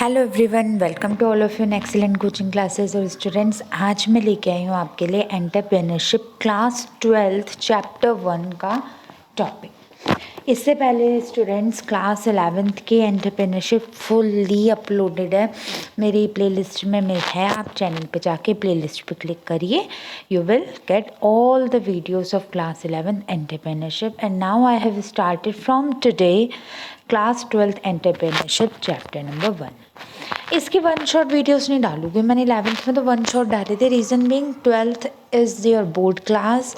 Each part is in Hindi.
Hello everyone, welcome to all of you in excellent coaching classes. और स्टूडेंट्स, आज मैं लेके आई हूँ आपके लिए एंटरप्रेन्योरशिप क्लास 12th चैप्टर 1 का टॉपिक। इससे पहले स्टूडेंट्स क्लास 11th की एंटरप्रेन्योरशिप फुल्ली अपलोडेड है मेरी प्लेलिस्ट में है। आप चैनल पे जाके प्लेलिस्ट पे क्लिक करिए, you will get all the videos of class 11th entrepreneurship. And now I have started from today class 12th entrepreneurship chapter number 1। इसकी वन शॉट वीडियोस नहीं डालूंगी, मैंने 11th में तो वन शॉट डाले थे। Reason being 12th is your board class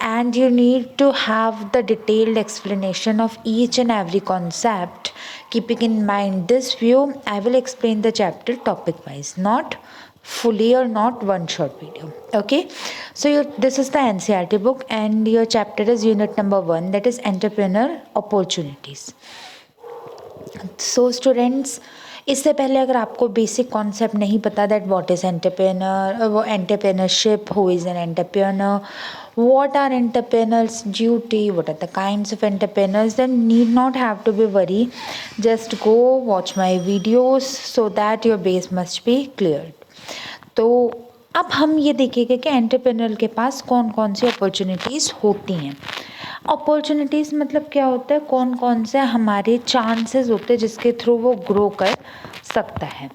and you need to have the detailed explanation of each and every concept. Keeping in mind this view, I will explain the chapter topic wise, not fully or not one short video. Okay, so this is the NCERT book and your chapter is unit number 1, that is entrepreneur opportunities. So students, इससे पहले अगर आपको बेसिक कॉन्सेप्ट नहीं पता दैट व्हाट इज़ एंटरप्रेन्योर, वो entrepreneurship, who is an entrepreneur, what are entrepreneurs duty, what are the kinds of entrepreneurs, then need not have to be worry. Just go watch my videos so that your base must be cleared. तो अब हम ये देखेंगे कि एंटरप्रेन्योर के पास कौन कौन सी अपॉर्चुनिटीज़ होती हैं। अपॉर्चुनिटीज़ मतलब क्या होता है, कौन कौन से हमारे चांसेस होते हैं जिसके थ्रू वो ग्रो कर सकता है।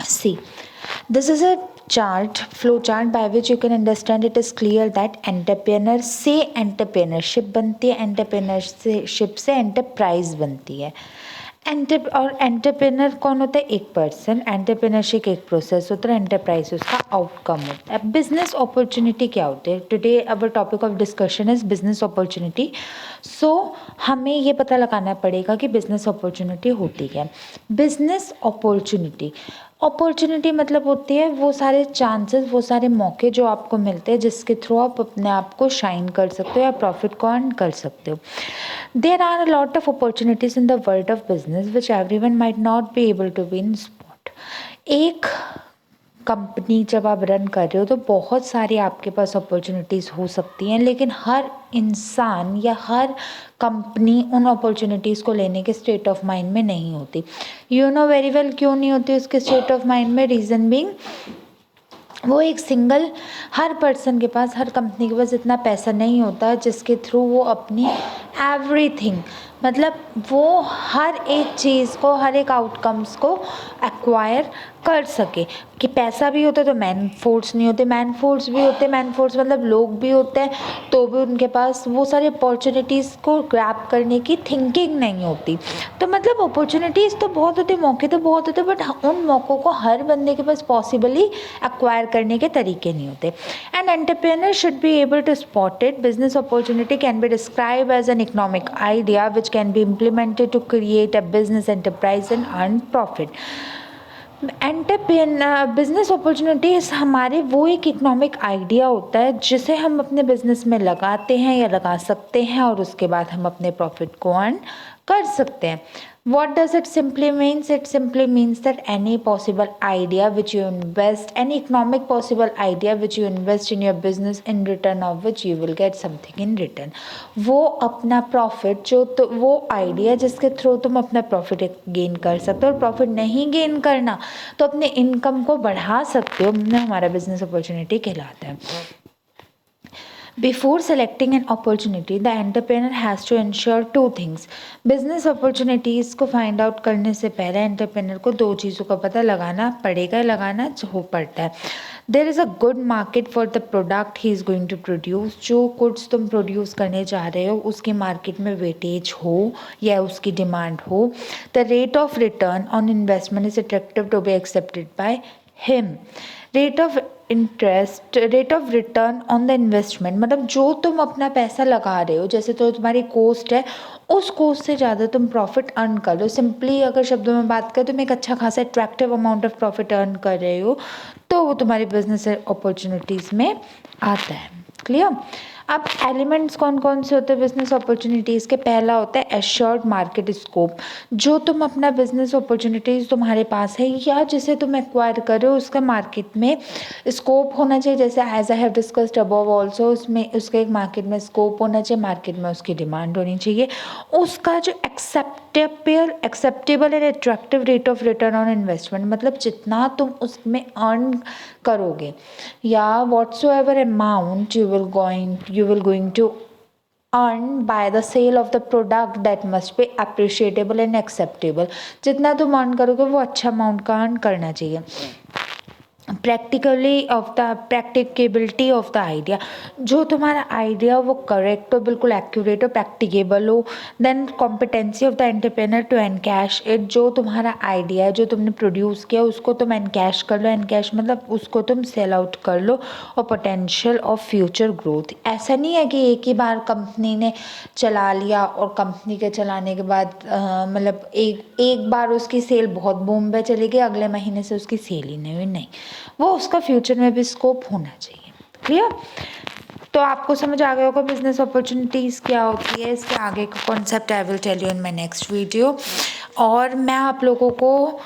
सी, this is a flow chart by which you can understand it is clear that entrepreneur से entrepreneurship बनती है, entrepreneurship से enterprise बनती है। और एंटरप्रेनर कौन होता है? एक पर्सन। एंटरप्रेनरशिप एक प्रोसेस होता है, एंटरप्राइज उसका आउटकम होता है। बिजनेस अपॉर्चुनिटी क्या होती है? Today our topic of discussion is business opportunity. So हमें ये पता लगाना पड़ेगा कि बिजनेस अपॉर्चुनिटी होती है। बिजनेस अपॉर्चुनिटी मतलब होती है वो सारे चांसेस, वो सारे मौके जो आपको मिलते हैं जिसके थ्रू आप अपने आप को शाइन कर सकते हो या प्रॉफिट को अर्न कर सकते हो। There are a lot of opportunities in the world of business which everyone might not be able to be in spot. एक कंपनी जब आप रन कर रहे हो तो बहुत सारी आपके पास अपॉर्चुनिटीज़ हो सकती हैं, लेकिन हर इंसान या हर कंपनी उन अपॉर्चुनिटीज़ को लेने के स्टेट ऑफ माइंड में नहीं होती। यू नो वेरी वेल क्यों नहीं होती उसके स्टेट ऑफ माइंड में। रीज़न बीइंग वो एक सिंगल, हर पर्सन के पास, हर कंपनी के पास इतना पैसा नहीं होता जिसके थ्रू वो अपनी एवरीथिंग, मतलब वो हर एक चीज़ को, हर एक आउटकम्स को एक्वायर कर सके। कि पैसा भी होता तो मैन फोर्स नहीं होते, मैन फोर्स भी होते, मैन फोर्स मतलब लोग भी होते हैं, तो भी उनके पास वो सारी अपॉर्चुनिटीज़ को ग्रैब करने की थिंकिंग नहीं होती। तो मतलब अपॉर्चुनिटीज़ तो बहुत होते, मौके तो बहुत होते, बट उन मौक़ों को हर बंदे के पास पॉसिबली एक्वायर करने के तरीके नहीं होते। And entrepreneur should be able to spot it. Business opportunity can be describe as an economic idea which can be implemented to create a business enterprise and earn profit. Business opportunities हमारे वो एक इकोनॉमिक आइडिया होता है जिसे हम अपने बिजनेस में लगाते हैं या लगा सकते हैं और उसके बाद हम अपने प्रॉफिट को अर्न कर सकते हैं। What does it simply means? It simply means that any possible idea which you invest, any economic possible idea which you invest in your business, in return of which you will get something in return. वो अपना प्रॉफिट जो, तो वो आइडिया जिसके थ्रू तुम अपना प्रॉफिट गेन कर सकते हो, और प्रॉफिट नहीं गेन करना तो अपने इनकम को बढ़ा सकते हो, हमारा बिजनेस अपॉर्चुनिटी कहलाता है। Before selecting an opportunity, the entrepreneur has to ensure two things. Business opportunities को फाइंड आउट करने से पहले एंटरप्रेन्योर को दो चीज़ों का पता लगाना पड़ेगा, लगाना हो पड़ता है। There is a good market for the product he is going to produce. जो गुड्स तुम प्रोड्यूस करने जा रहे हो उसकी मार्केट में वेटेज हो या उसकी डिमांड हो। The rate of return on investment is attractive to be accepted by him. Rate of return on the investment मतलब जो तुम अपना पैसा लगा रहे हो, जैसे तो तुम्हारी कॉस्ट है, उस कॉस्ट से ज़्यादा तुम प्रॉफिट अर्न कर रहे हो। सिंपली अगर शब्दों में बात करें, तुम एक अच्छा खासा attractive amount of profit earn कर रहे हो तो वो तुम्हारी बिजनेस अपॉर्चुनिटीज़ में आता है। क्लियर? अब एलिमेंट्स कौन कौन से होते हैं बिजनेस अपॉर्चुनिटीज़ के? पहला होता है एश्योर्ड मार्केट स्कोप। जो तुम अपना बिजनेस अपॉर्चुनिटीज़ तुम्हारे पास है या जिसे तुम एक्वायर कर रहे हो उसका मार्केट में स्कोप होना चाहिए। जैसे as I have discussed above also, उसमें उसके एक मार्केट में स्कोप होना चाहिए, मार्केट में उसकी डिमांड होनी चाहिए, उसका जो acceptable and attractive rate of return on investment, मतलब जितना तुम उसमें अर्न करोगे या whatsoever amount you will going to earn by the sale of the product, that must be appreciable and acceptable। जितना तुम अर्न करोगे वो अच्छा अमाउंट का अर्न करना चाहिए। प्रैक्टिकेबिलिटी ऑफ द आइडिया, जो तुम्हारा आइडिया वो करेक्ट हो, बिल्कुल एक्यूरेट हो, प्रैक्टिकेबल हो। Then competency of the entrepreneur to encash it, जो तुम्हारा आइडिया है जो तुमने प्रोड्यूस किया उसको तुम एनकैश कर लो। एनकैश मतलब उसको तुम सेल आउट कर लो। और पोटेंशियल ऑफ फ्यूचर ग्रोथ, ऐसा नहीं है कि एक ही बार कंपनी ने चला लिया और कंपनी के चलाने के बाद मतलब एक बार उसकी सेल बहुत बूम पे चली गई, अगले महीने से उसकी सेल ही नहीं हुई, नहीं, वो उसका फ्यूचर में भी स्कोप होना चाहिए। क्लियर? तो आपको समझ आ गया होगा बिजनेस अपॉर्चुनिटीज़ क्या होती है। इसके आगे का concept I will tell you in my next video. और मैं आप लोगों को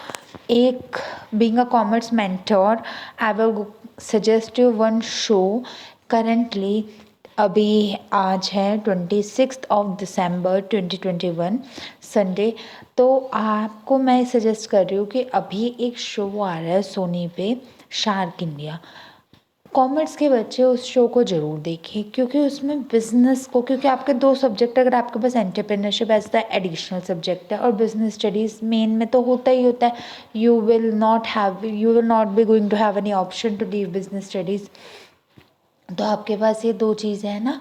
एक being a commerce mentor I will suggest you one show. Currently अभी आज है 26 दिसंबर 2021 संडे। तो आपको मैं सजेस्ट कर रही हूँ कि अभी एक शो आ रहा है सोनी पे, शार्क इंडिया। कॉमर्स के बच्चे उस शो को ज़रूर देखें क्योंकि उसमें बिजनेस को, क्योंकि आपके दो सब्जेक्ट, अगर आपके पास entrepreneurship as the additional subject है और बिजनेस स्टडीज़ मेन में तो होता ही होता है, you will not be going to have any option to leave business studies. तो आपके पास ये दो चीज़ें हैं ना,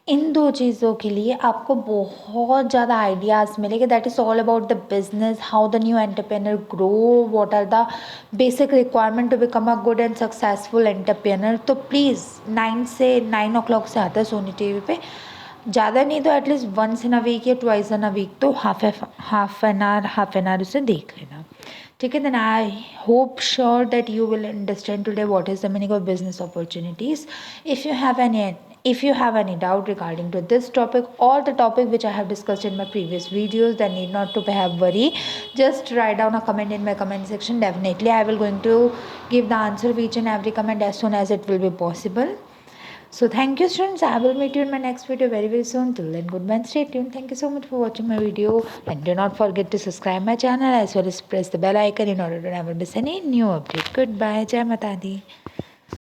इन दो चीज़ों के लिए आपको बहुत ज़्यादा आइडियाज़ मिलेंगे। That is all about the business, how the new entrepreneur grow, what are the basic requirement to become a good and successful entrepreneur. तो प्लीज़ 9 o'clock से आता है सोनी टीवी पे, ज़्यादा नहीं तो at least once in a week या ट्वाइस इन अ वीक तो हाफ एन आवर उसे देख लेना। ठीक है, then I hope sure that you will understand today what is the meaning of business opportunities. If you have any doubt regarding to this topic or the topic which I have discussed in my previous videos, then need not to have worry. Just write down a comment in my comment section. Definitely I will going to give the answer of each and every comment as soon as it will be possible. So thank you students, I will meet you in my next video very very soon. Till then, goodbye and stay tuned. Thank you so much for watching my video, and do not forget to subscribe my channel as well as press the bell icon in order to never miss any new update. Goodbye, Jai Mata Di.